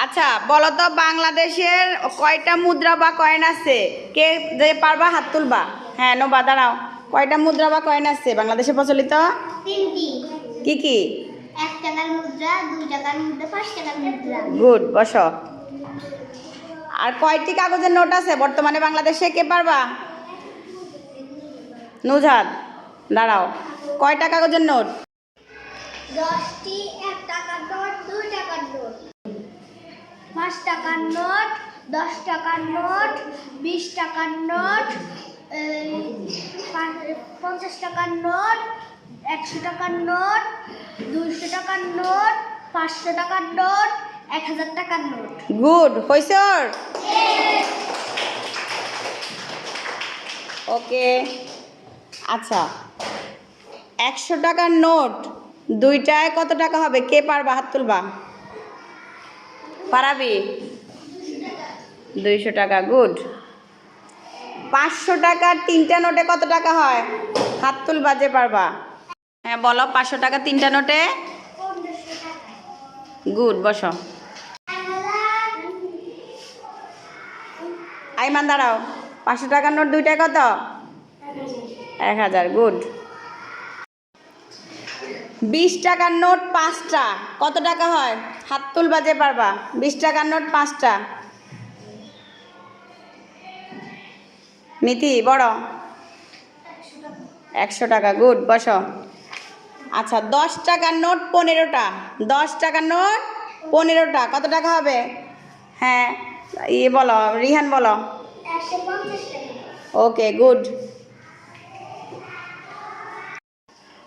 আচ্ছা বলো তো বাংলাদেশের কয়টা মুদ্রা বা কয়েন আছে? কে যে পারবা হাত তুলবা। হ্যাঁ নোবা দাঁড়াও। কয়টা মুদ্রা বা কয়েন আছে বাংলাদেশে প্রচলিত? তিনটি। কি কি? 1 টাকার মুদ্রা, 2 টাকার মুদ্রা, 5 টাকার মুদ্রা। গুড, বসো। আর কয়টি কাগজের নোট আছে বর্তমানে বাংলাদেশে, কে পারবা? নুজহাত দাঁড়াও। কয়টা কাগজের নোট? 10টি 1 টাকার নোট, 2 টাকার নোট, 5 টাকার নোট, 10 টাকার নোট, 20 টাকার নোট, 50 টাকার নোট, 100 টাকার নোট, 200 টাকার নোট, 500 টাকার নোট, 1000 টাকার নোট। গুড, হয়েছে ওর? ওকে। আচ্ছা 100 টাকার নোট দুইটায় কত টাকা হবে? কে পারবা হাত তুলবা। পারাবি? 200 টাকা। গুড। 500 টাকার তিনটা নোটে কত টাকা হয়? হাত তুলবা যে পারবা। হ্যাঁ বলো, 500 টাকা তিনটা নোটে? 1500 টাকা। গুড, বসো। আইমান দাঁড়াও। 500 টাকার নোট দুইটায় কত? 1000। গুড। 20 টাকার নোট 5টা কত টাকা হয়? হাত তুলবা যে পারবা। 20 টাকার নোট 5টা। মিথি বড়। 100 টাকা। গুড, বসো। আচ্ছা 10 টাকার নোট 15টা। 10 টাকার নোট 15টা কত টাকা হবে? হ্যাঁ বলো, রিহান বলো। 150 টাকা। ওকে, গুড।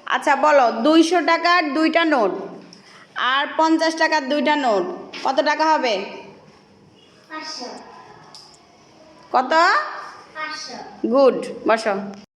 আচ্ছা বলো, 200 টাকার দুইটা নোট আর 50 টাকার দুইটা নোট কত টাকা হবে? 500। কত? 500। গুড, বসো।